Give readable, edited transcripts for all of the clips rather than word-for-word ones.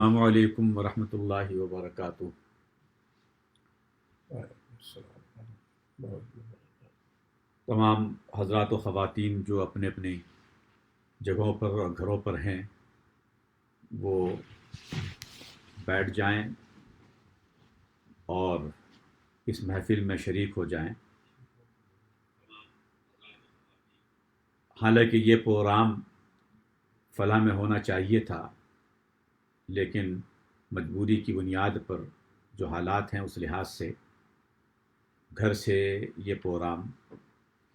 السلام علیکم ورحمۃ اللہ وبرکاتہ۔ تمام حضرات و خواتین جو اپنے اپنے جگہوں پر اور گھروں پر ہیں وہ بیٹھ جائیں اور اس محفل میں شریک ہو جائیں۔ حالانکہ یہ پروگرام فلاں میں ہونا چاہیے تھا، لیکن مجبوری کی بنیاد پر جو حالات ہیں اس لحاظ سے گھر سے یہ پروگرام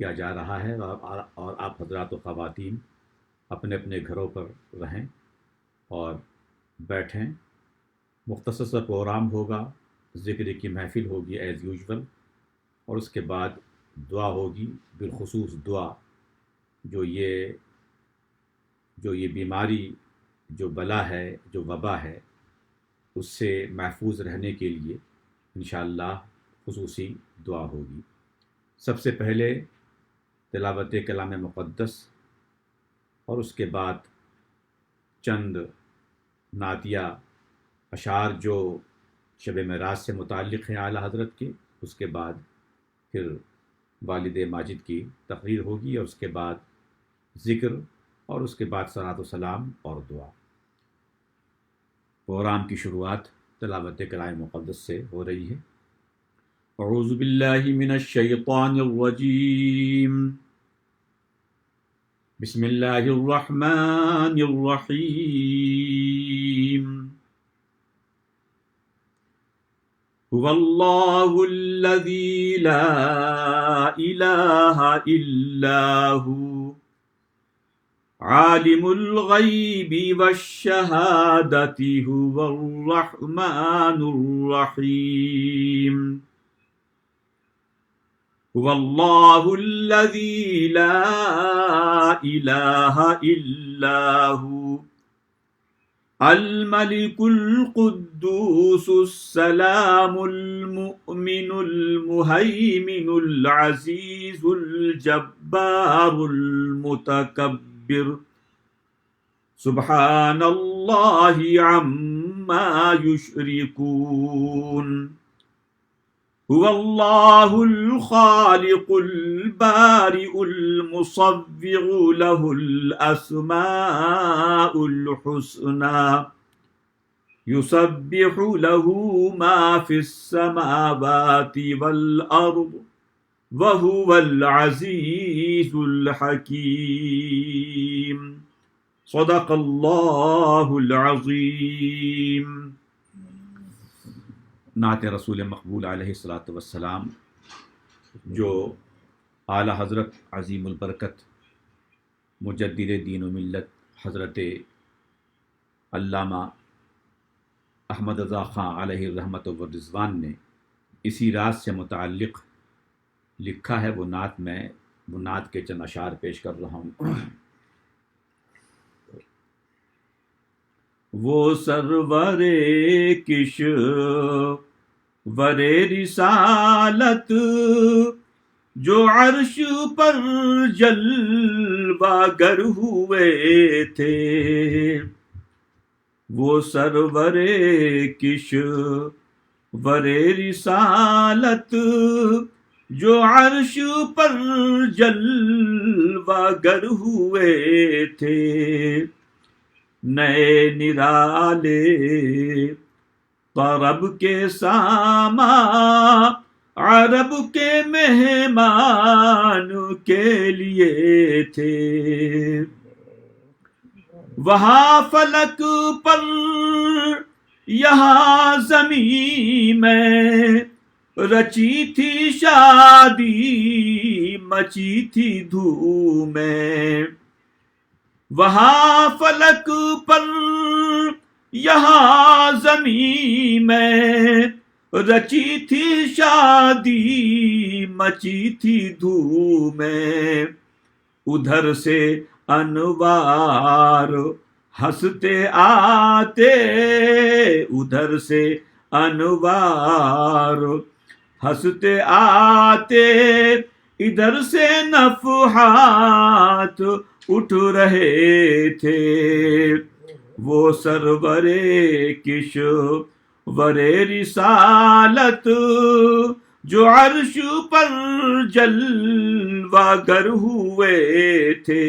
کیا جا رہا ہے، اور آپ حضرات و خواتین اپنے اپنے گھروں پر رہیں اور بیٹھیں۔ مختصر سا پروگرام ہوگا، ذکر کی محفل ہوگی ایز یوزول، اور اس کے بعد دعا ہوگی، بالخصوص دعا جو یہ بیماری، جو بلا ہے، جو وبا ہے، اس سے محفوظ رہنے کے لیے انشاءاللہ خصوصی دعا ہوگی۔ سب سے پہلے تلاوت کلام مقدس، اور اس کے بعد چند نعتیہ اشعار جو شب معراج سے متعلق ہیں اعلیٰ حضرت کے، اس کے بعد پھر والد ماجد کی تقریر ہوگی، اور اس کے بعد ذکر، اور اس کے بعد صلاۃ و سلام اور دعا۔ پروگرام کی شروعات تلاوت کلام مقدس سے ہو رہی ہے۔ اعوذ باللہ من الشیطان الرجیم، بسم اللہ الرحمن الرحیم۔ هو اللہ الذی لا الہ الا هو عالم الغیب والشہادۃ هو الرحمن الرحیم۔ هو اللہ الذی لا الہ الا هو الملک القدوس السلام المؤمن المہیمن العزیز الجبار المتکبر، سبحان اللہ عما یشرکون۔ هو اللہ الخالق البارئ المصور له الاسماء الحسنى يسبح له ما في السماوات والارض وهو العزيز الحكيم۔ صدق اللہ العظیم۔ نعت رسول مقبول علیہ الصلاۃ والسلام جو اعلیٰ حضرت عظیم البرکت مجدد دین و ملت حضرت علامہ احمد رضا خاں علیہ الرحمت والرضوان نے اسی راز سے متعلق لکھا ہے، وہ نعت کے چند اشعار پیش کر رہا ہوں۔ وہ سرور کش ور رسالت جو عرش پر جلوہ گر ہوئے تھے، وہ سرور کش ور رسالت جو عرش پر جلوہ گر ہوئے تھے، نئے نرالے طرب کے ساما عرب کے مہمان کے لیے تھے، وہاں فلک پر یہاں زمین میں رچی تھی شادی، مچی تھی دھومیں، وہاں فلک پر یہاں زمین میں رچی تھی شادی، مچی تھی دھومیں، ادھر سے انوار ہنستے آتے، ادھر سے انوار ہنستے آتے، ادھر سے نفحات اٹھ رہے تھے، وہ سرور کشور رسالت جو عرش پر جلوہ گر ہوئے تھے.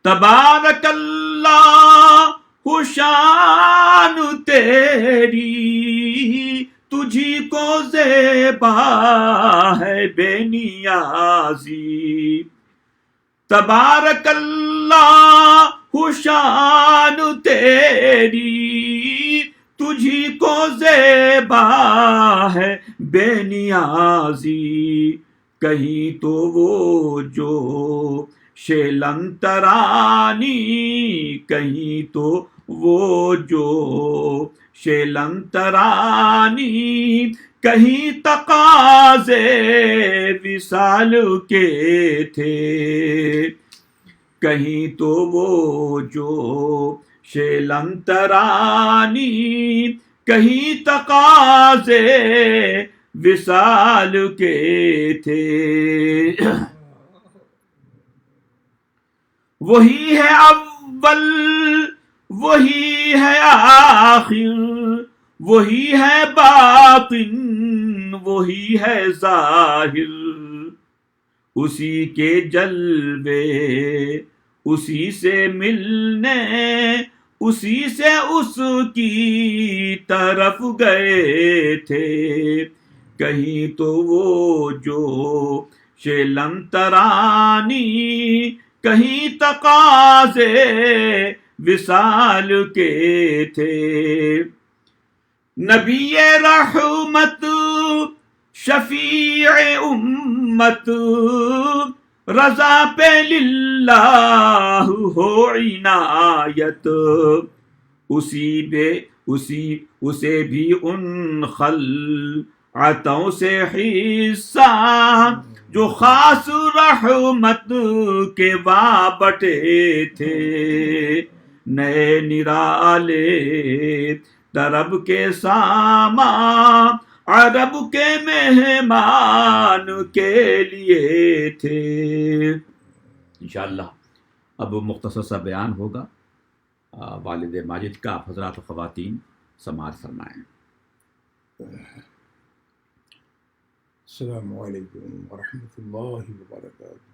تبارک اللہ شان تیری تجھی کو زیبا ہے بے نیازی. تبارک اللہ شان تیری تجھی کو زیبا ہے بے نیازی. کہیں تو وہ جو شیلن ترانی کہیں تو وہ جو شیلن ترانی کہیں تقاضے وصال کے تھے. کہیں تو وہ جو شیلن ترانی کہیں تقاضے وصال کے تھے. وہی ہے اول وہی ہے آخر وہی ہے باطن وہی ہے ظاہر. اسی کے جلوے اسی سے ملنے اسی سے اس کی طرف گئے تھے. کہیں تو وہ جو شیلن ترانی کہیں تقاضے وصال کے تھے. نبی رحمت شفیع امت رضا پہ للہ ہو عنایت. اسے بھی ان خلعتوں سے حصہ جو خاص رحمت کے وابٹے تھے. نئے نرالے طرب کے سامان عرب کے مہمان کے لیے تھے. انشاءاللہ اب مختصر سا بیان ہوگا والد ماجد کا. آپ حضرات و خواتین سماعت فرمائیں. السلام علیکم ورحمۃ اللہ وبرکاتہ.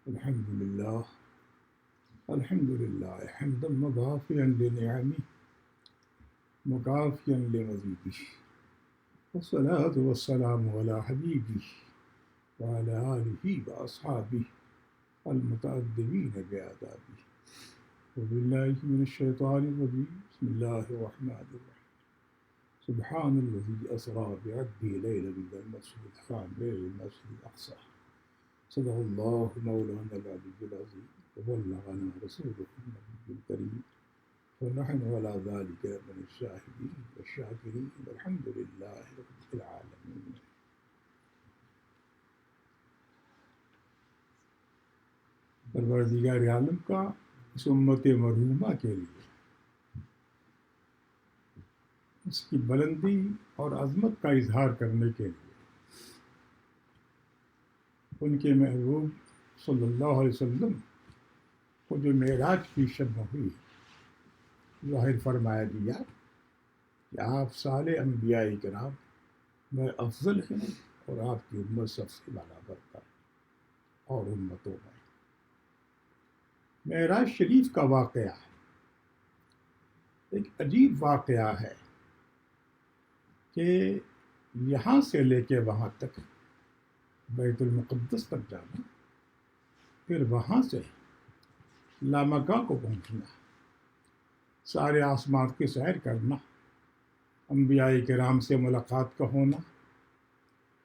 الحمد للہ حمدا مضافیا لنعمه مکافیا لمزیدہ والصلاة والسلام علی حبیبہ وعلی آلہ واصحابہ المتأدبین بآدابہ. وباللہ من الشیطان الرجیم. بسم اللہ الرحمن الرحیم. سبحان الذي أسرى بعبده ليلا من المسجد الحرام إلى المسجد الأقصى. صدق الله مولانا العلي العظيم وبلغنا رسوله النبي الكريم ونحن على ذلك من الشاهدين والشاكرين والحمد لله رب العالمين. پروردگار عالم کا اس امت مرحومہ کے لیے اس کی بلندی اور عظمت کا اظہار کرنے کے لیے ان کے محبوب صلی اللہ علیہ وسلم کو جو معراج کی شب ہوئی ظاہر فرمایا دیا کہ آپ سارے انبیاء کرام میں افضل ہیں اور آپ کی امت سب سے برابر تر اور امتوں میں. معراج شریف کا واقعہ ہے ایک عجیب واقعہ ہے کہ یہاں سے لے کے وہاں تک بیت المقدس تک جانا پھر وہاں سے لامکہ کو پہنچنا سارے آسمان کی سیر کرنا انبیاء کرام سے ملاقات کا ہونا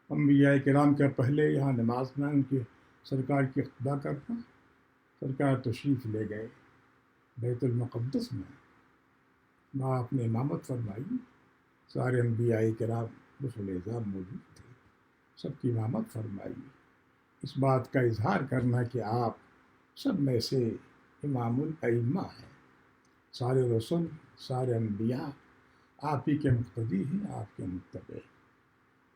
انبیاء کرام کے پہلے یہاں نماز میں ان کی سرکار کی اقتدا کرنا. سرکار تشریف لے گئے بیت المقدس میں آپ نے امامت فرمائی. سارے انبیاء کرام رسول اعظام موجود تھے سب کی امامت فرمائی. اس بات کا اظہار کرنا کہ آپ سب میں سے امام الائمہ ہیں. سارے رسول سارے انبیاء آپ ہی کے مقتدی ہیں آپ کے متبع.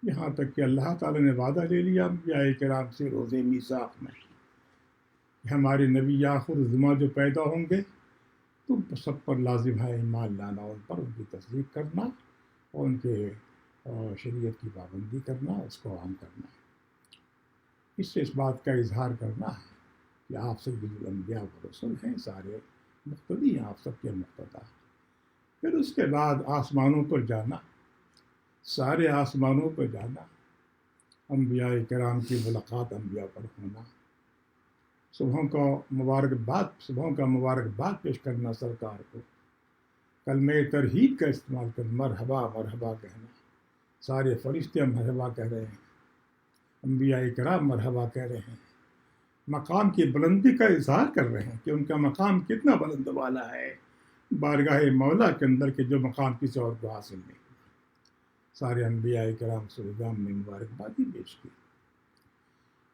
یہاں تک کہ اللہ تعالیٰ نے وعدہ لے لیا انبیاء کرام سے روز میثاق میں کہ ہمارے نبی آخر زماں جو پیدا ہوں گے تم سب پر لازم ہے ایمان لانا، ان پر ان کی تصدیق کرنا اور ان کے شریعت کی پابندی کرنا، اس کو عام کرنا، اس سے اس بات کا اظہار کرنا ہے کہ آپ سید الانبیاء و رسول ہیں، سارے مقتدی ہیں آپ سب کے مقتدا۔ پھر اس کے بعد آسمانوں پر جانا، سارے آسمانوں پر جانا، انبیاء کرام کی ملاقات انبیاء پر ہونا، صبحوں کا مبارکباد پیش کرنا سرکار کو، کلمہ ترحیب کا استعمال کر مرحبا مرحبا کہنا، سارے فرشتے مرحبا کہہ رہے ہیں، انبیاء کرام مرحبا کہہ رہے ہیں، مقام کی بلندی کا اظہار کر رہے ہیں کہ ان کا مقام کتنا بلند والا ہے بارگاہ مولا کے اندر کے جو مقام کسی اور کو حاصل نہیں۔ سارے انبیاء کرام صلی نے مبارکبادی پیش کی،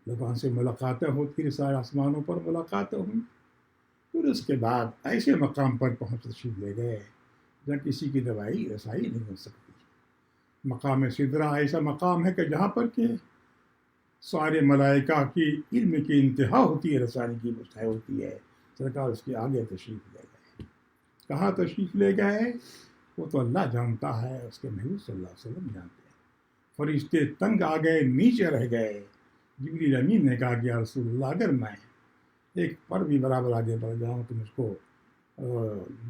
لوگوں سے ملاقاتیں ہوتی رہی، سارے آسمانوں پر ملاقاتیں ہوئی، پھر اس کے بعد ایسے مقام پر پہنچ تشریف لے گئے جہاں کسی کی دوائی رسائی نہیں ہو سکتی۔ مقام سدرہ ایسا مقام ہے کہ جہاں پر کہ سارے ملائکہ کی علم کی انتہا ہوتی ہے، رسانی کی مستحق ہوتی ہے، سرکار اس کے آگے تشریف لے گئے۔ کہاں تشریف لے گئے وہ تو اللہ جانتا ہے، اس کے محبوب صلی اللہ علیہ وسلم جانتے ہیں۔ فرشتے تنگ آ گئے، نیچے رہ گئے، جبریل امین نے کہا کہ یا رسول اللہ اگر میں ایک پر بھی برابر آگے بڑھ جاؤں تو مجھ کو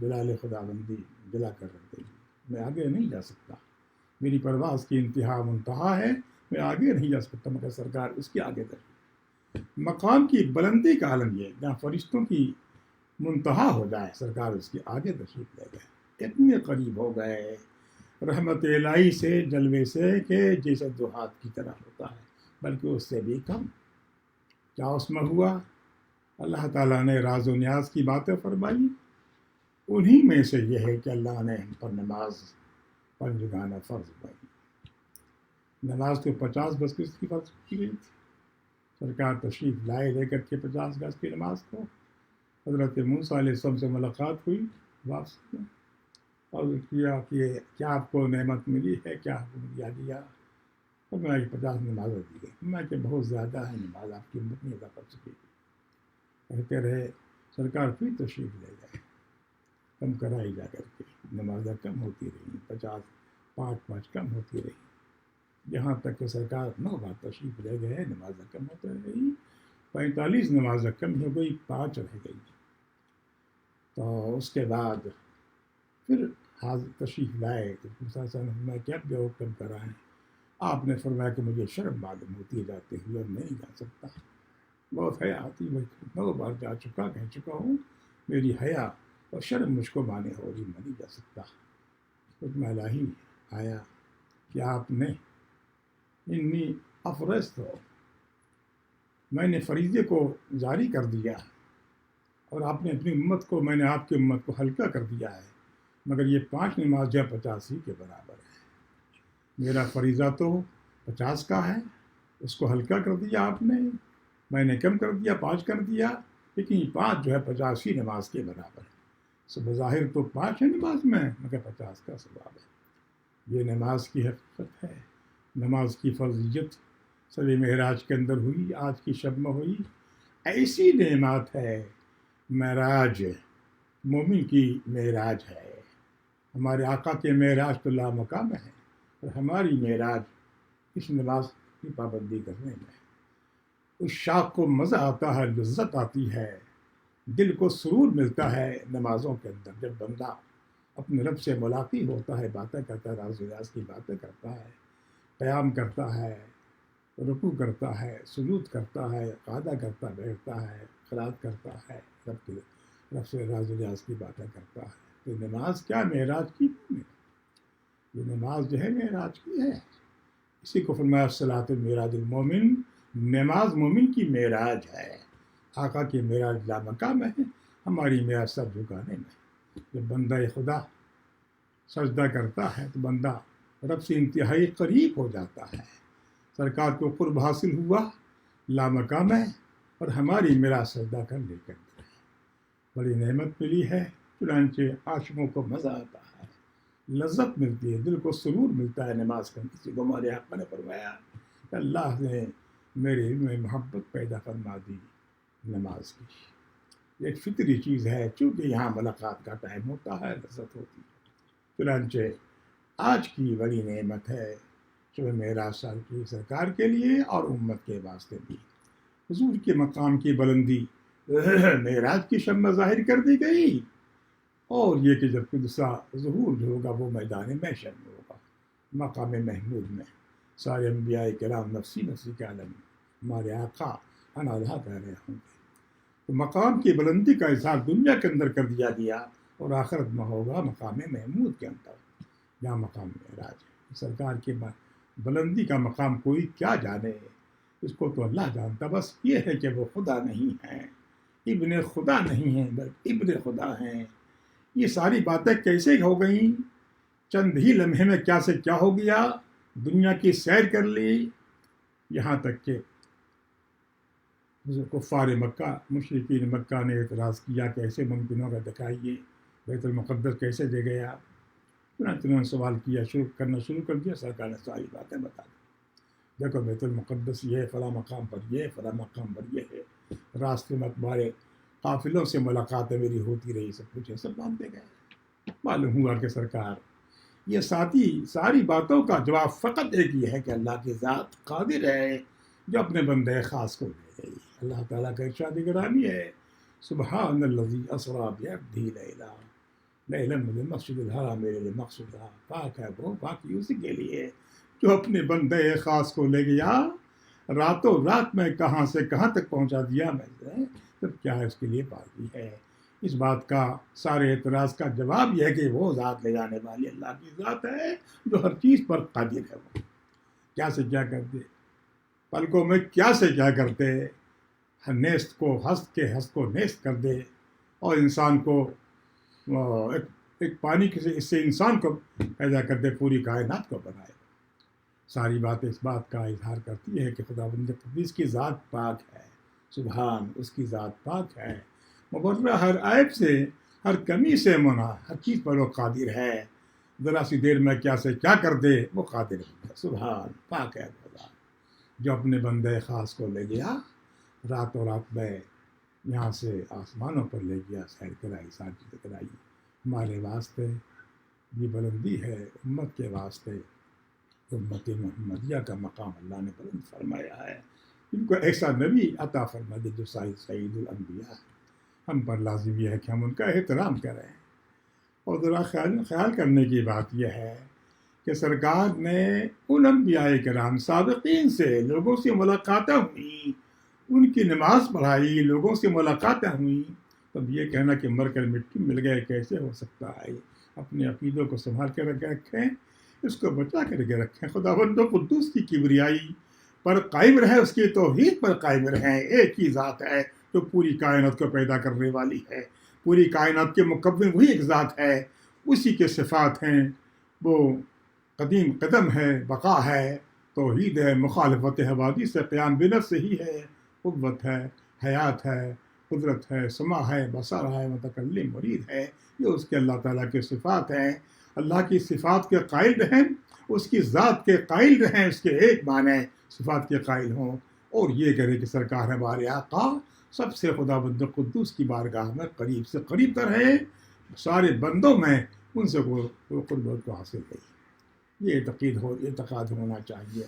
جلال خدا بندی جلا کر رکھ دے گی، میں آگے نہیں جا سکتا، میری پرواز کی انتہا منتہا ہے، میں آگے نہیں جا سکتا، مگر سرکار اس کے آگے تک مقام کی بلندی کا عالم یہ جہاں فرشتوں کی منتہا ہو جائے، سرکار اس کے آگے تشریف لے گئے، اتنے قریب ہو گئے رحمت الہی سے، جلوے سے، کہ جیسے دو ہاتھ کی طرح ہوتا ہے، بلکہ اس سے بھی کم۔ کیا اس میں ہوا؟ اللہ تعالیٰ نے راز و نیاز کی باتیں فرمائی، انہی میں سے یہ ہے کہ اللہ نے ہم پر نماز پنجگانہ فرض پائی۔ نماز تو 50 گز کی فرض کی گئی تھی، سرکار تشریف لائے لے کر کے 50 گز کی نماز کو، حضرت موسیٰ علیہ السلام سے ملاقات ہوئی واپس میں، اور کیا کہ کیا آپ کو نعمت ملی ہے، کیا آپ کو دیا گیا؟ اور میں 50 نمازیں دی گئی، میں کہ بہت زیادہ ہے نماز، آپ کی امت نہیں ادا کر سکے گی۔ کہتے رہے، سرکار پھر تشریف لے گئے، کم کرائی جا کر کے نمازیں کم ہوتی رہی، 50 5 کم ہوتی رہی، یہاں تک کہ سرکار 9 بار تشریف لے گئے، نمازیں کم ہوتی رہی، 45 نمازیں کم ہو گئی، 5 رہ گئی۔ تو اس کے بعد پھر حاضر تشریف لائے تو میں کیا جو حکم کرائیں؟ آپ نے فرمایا کہ مجھے شرم معلوم ہوتی ہے جاتے ہوئے، میں نہیں جا سکتا، بہت حیا آتی، میں 9 بار جا چکا، کہہ چکا ہوں، میری حیا اور شرم مجھ کو مانے ہو رہی، میں نہیں جا سکتا۔ حکم الہی آیا کہ آپ نے انی افرست ہو، میں نے فریضے کو جاری کر دیا، اور آپ نے اپنی امت کو، میں نے آپ کی امت کو ہلکا کر دیا ہے، مگر یہ 5 نماز جو 85 کے برابر ہے، میرا فریضہ تو 50 کا ہے، اس کو ہلکا کر دیا آپ نے، میں نے کم کر دیا، 5 کر دیا، لیکن یہ 5 جو ہے 85 نماز کے برابر ہے۔ سو بظاہر تو 5 ہے نماز میں، مگر 50 کا ثواب ہے۔ یہ نماز کی حقیقت ہے، نماز کی فرضیت شب معراج کے اندر ہوئی، آج کی شب میں ہوئی۔ ایسی نعمت ہے معراج، مومن کی معراج ہے، ہمارے آقا کے معراج تو لامقام ہے، اور ہماری معراج اس نماز کی پابندی کرنے میں۔ اس شاخ کو مزہ آتا ہے، لذت آتی ہے، دل کو سرور ملتا ہے نمازوں کے اندر، جب بندہ اپنے رب سے ملاقات ہوتا ہے، باتیں کرتا ہے، راز و نیاز کی باتیں کرتا ہے، قیام کرتا ہے، رکوع کرتا ہے، سجود کرتا ہے، قعدہ کرتا بیٹھتا ہے، قرات کرتا ہے، رب سے راز و نیاز کی باتیں کرتا ہے۔ تو نماز کیا معراج کی؟ یہ نماز جو ہے معراج کی ہے، اسی کو فرمایا الصلاۃ معراج المومن، نماز مومن کی معراج ہے۔ آقا کی معراج لامقام ہے، ہماری معراج سر جھکانے میں۔ جب بندہ خدا سجدہ کرتا ہے تو بندہ رب سے انتہائی قریب ہو جاتا ہے، سرکار کو قرب حاصل ہوا، لامقام ہے، اور ہماری معراج سجدہ کرنے کے اندر ہے، بڑی نعمت ملی ہے، چنانچہ عاشقوں کو مزہ آتا ہے، لذت ملتی ہے، دل کو سرور ملتا ہے نماز کا. کسی کو ہمارے حق نے فرمایا کہ اللہ نے میرے میں محبت پیدا فرما دی نماز کی. ایک فطری چیز ہے، چونکہ یہاں ملاقات کا ٹائم ہوتا ہے، لذت ہوتی ہے. چنانچہ آج کی بڑی نعمت ہے شب معراج سال کی سرکار کے لیے اور امت کے واسطے بھی. حضور کے مقام کی بلندی معراج کی شب میں ظاہر کر دی گئی، اور یہ کہ جب قدسہ ظہور جو ہوگا وہ میدان محشر میں ہوگا، مقام محمود میں. سارے انبیاء کرام نفسی نفسی کے عالم میں ہمارے آقا انالہ کہہ رہے ہوں گے. تو مقام کی بلندی کا اظہار دنیا کے اندر کر دیا گیا، اور آخرت میں ہوگا مقام محمود کے اندر، جہاں مقام معراج ہے. سرکار کی بلندی کا مقام کوئی کیا جانے، اس کو تو اللہ جانتا. بس یہ ہے کہ وہ خدا نہیں ہیں، ابن خدا نہیں ہیں، بلکہ ابن خدا ہیں. یہ ساری باتیں کیسے ہو گئیں؟ چند ہی لمحے میں کیا سے کیا ہو گیا. دنیا کی سیر کر لی، یہاں تک کہ کفار مکہ، مشرکین مکہ نے اعتراض کیا کہ ایسے ممکن ہوگا، دکھائیے بیت المقدس کیسے دے گیا. چنانچہ انہوں نے سوال کیا، کرنا شروع کر دیا. سرکار نے ساری باتیں بتا دی. دیکھو بیت المقدس یہ ہے، فلاں مقام پر یہ ہے، فلاں مقام پر یہ ہے. راستے میں تمہارے قافلوں سے ملاقاتیں میری ہوتی رہی، سب کچھ ہے، سب مانتے گئے. معلوم ہوا کہ سرکار یہ ساری باتوں کا جواب فقط ایک یہ ہے کہ اللہ کی ذات قادر ہے جو اپنے بندے خاص کو لے گئی. اللہ تعالیٰ کا ارشاد گرامی ہے، سبحان الذی اسری بعبدہ لیلا من المسجد الحرام الى المسجد الحرام. پاک ہے وہ، پاک اسی کے لیے جو اپنے بندے خاص کو لے گیا راتوں رات میں کہاں سے کہاں تک پہنچا دیا. میں تب کیا ہے اس کے لیے پاکی ہے. اس بات کا سارے اعتراض کا جواب یہ ہے کہ وہ ذات لے جانے والی اللہ کی ذات ہے جو ہر چیز پر قادر ہے. وہ کیا سے کیا کرتے، پلکوں میں کیا سے کیا کرتے، نیست کو ہست کے ہست کو نیست کر دے، اور انسان کو ایک پانی سے اس سے انسان کو پیدا کر دے، پوری کائنات کو بنائے. ساری باتیں اس بات کا اظہار کرتی ہے کہ خداوند قدوس کی ذات پاک ہے. سبحان، اس کی ذات پاک ہے، مبرہ ہر عیب سے، ہر کمی سے منع، ہر چیز پر وہ قادر ہے. ذرا سی دیر میں کیا سے کیا کر دے وہ قادر ہے. سبحان، پاک ہے خدا جو اپنے بندے خاص کو لے گیا راتوں رات میں، یہاں سے آسمانوں پر لے گیا، سیر کرائی، ساری چیزیں کرائی. ہمارے واسطے یہ بلندی ہے، امت کے واسطے امت محمدیہ کا مقام اللہ نے بلند فرمایا ہے. ان کو ایسا نبی عطا فرما دے جو سعید الانبیاء ہے. ہم پر لازم یہ ہے کہ ہم ان کا احترام کریں. اور ذرا خیال کرنے کی بات یہ ہے کہ سرکار نے ان انبیاء کرام سابقین سے لوگوں سے ملاقاتیں ہوئیں، ان کی نماز پڑھائی، لوگوں سے ملاقاتیں ہوئیں. تب یہ کہنا کہ مر کر مٹی مل گئے کیسے ہو سکتا ہے؟ اپنے عقیدوں کو سنبھال کے رکھیں، اس کو بچا کر کے رکھیں. خداوند قدوس کی کبریائی پر قائم رہیں، اس کی توحید پر قائم رہیں. ایک ہی ذات ہے جو پوری کائنات کو پیدا کرنے والی ہے. پوری کائنات کے مکون وہی ایک ذات ہے، اسی کے صفات ہیں. وہ قدیم قدم ہے، بقا ہے، توحید ہے، مخالفت حوادث سے قیام بنفس ہی ہے، قوت ہے، حیات ہے، قدرت ہے، سماع ہے، بصر ہے، متکلم مرید ہے. یہ اس کے اللہ تعالیٰ کے صفات ہیں. اللہ کی صفات کے قائل رہیں، اس کی ذات کے قائل رہیں، اس کے ایک معنی صفات کے قائل ہوں. اور یہ کرے کہ سرکار ہمارے آقا سب سے خداوند قدوس کی بارگاہ میں قریب سے قریب تر ہے، سارے بندوں میں ان سے قربت کو حاصل ہے. یہ اعتقاد ہونا چاہیے.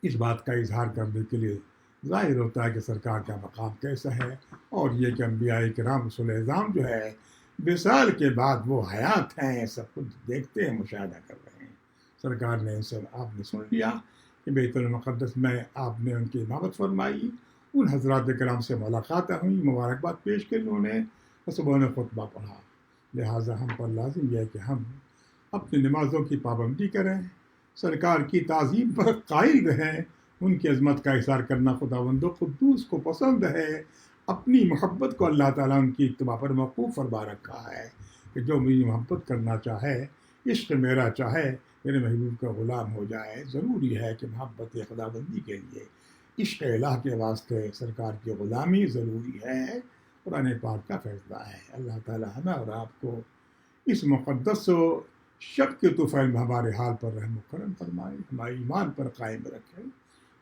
اس بات کا اظہار کرنے کے لیے ظاہر ہوتا ہے کہ سرکار کا مقام کیسا ہے، اور یہ کہ انبیاء کرام رسول اعظام جو ہے وصال کے بعد وہ حیات ہیں، سب کچھ دیکھتے ہیں، مشاہدہ کر رہے ہیں. سرکار نے ان سے آپ نے سن لیا کہ بیت المقدس میں آپ نے ان کی امامت فرمائی، ان حضرات کرام سے ملاقاتیں ہوئیں، مبارکباد پیش کی انہوں نے، صبح نے خطبہ پڑھا. لہٰذا ہم پر لازم یہ ہے کہ ہم اپنی نمازوں کی پابندی کریں، سرکار کی تعظیم پر قائل رہیں. ان کی عظمت کا اظہار کرنا خداوند قدوس کو پسند ہے. اپنی محبت کو اللہ تعالیٰ ان کی اتباع پر موقوف فرما رکھا ہے کہ جو میری محبت کرنا چاہے، عشق میرا چاہے، میرے محبوب کا غلام ہو جائے. ضروری ہے کہ محبت خداوندی کے لیے عشق الہ کے واسطے سرکار کی غلامی ضروری ہے. قرآن پاک کا فیصلہ ہے. اللہ تعالیٰ ہمیں اور آپ کو اس مقدس و شب کے طوفان میں ہمارے حال پر رحم و کرم فرمائے، ہمارے ایمان پر قائم رکھے،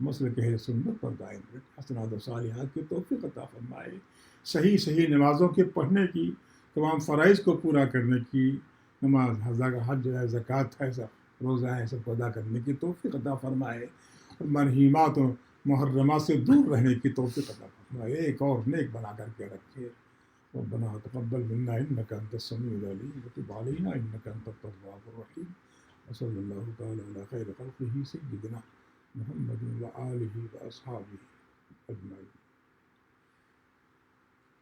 مسلک اہل سنت پر قائم رکھے، حسنات و صالحات کی توفیق عطا فرمائے، صحیح نمازوں کے پڑھنے کی، تمام فرائض کو پورا کرنے کی، نماز حج ہے، زکوٰۃ ہے، سب روزہ ہے، سب کو ادا کرنے کی توفیق عطا فرمائے، اور منہیمات و محرمات سے دور رہنے کی توفیق عطا فرمائے، ایک اور نیک بنا کر کے رکھے۔ ربنا تقبل منا انك انت السميع العليم وتب علينا انك انت التواب الرحيم وصلى الله تعالى على خير خلقه سيدنا محمد وآله واصحابه اجمعين۔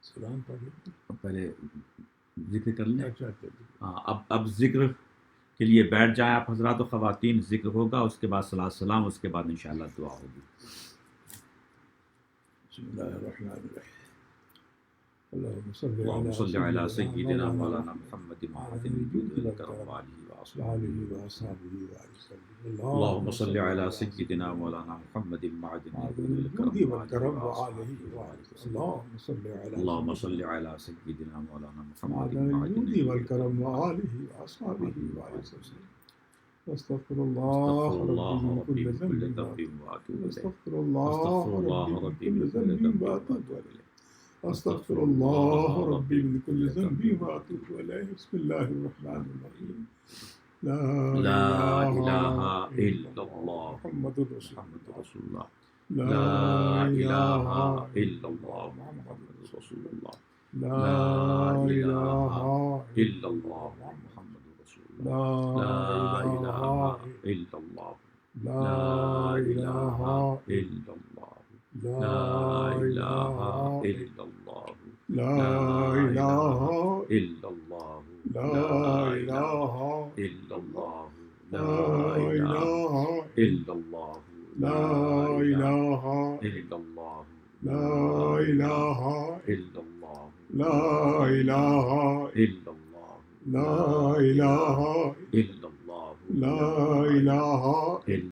سلام پڑھیں۔ پہلے ذکر کر لیں۔ اچھا ہاں، اب ذکر کے لیے بیٹھ جائیں آپ حضرات و خواتین، ذکر ہوگا، اس کے بعد صلاۃ السلام، اس کے بعد انشاءاللہ دعا ہوگی۔ بسم الله الرحمن الرحيم۔ اللهم صل على سيدنا مولانا محمد معدن الجود والكرم وآله وأصحابه وأصحابه وسلم۔ اللهم صل على سيدنا مولانا محمد معدن الجود والكرم وآله وسلم۔ اللهم صل على سيدنا مولانا محمد معدن الجود والكرم وآله وأصحابه وسلم۔ استغفر الله ربي من كل ذنب وأتوب إليه۔ استغفر الله ربي من كل ذنب وأتوب إليه۔ استغفر الله ربي من كل ذنب واتوب اليه۔ بسم الله الرحمن الرحيم۔ لا اله الا الله محمد رسول الله۔ لا اله الا الله محمد رسول الله۔ لا اله الا الله محمد رسول الله۔ لا اله الا الله۔ لا اله الا الله۔ لا اله الا الله۔ لا اله الا الله۔ لا اله الا الله۔ لا اله الا الله۔ لا اله الا الله۔ لا اله الا الله۔ لا اله الا الله۔ لا اله الا الله۔ لا اله الا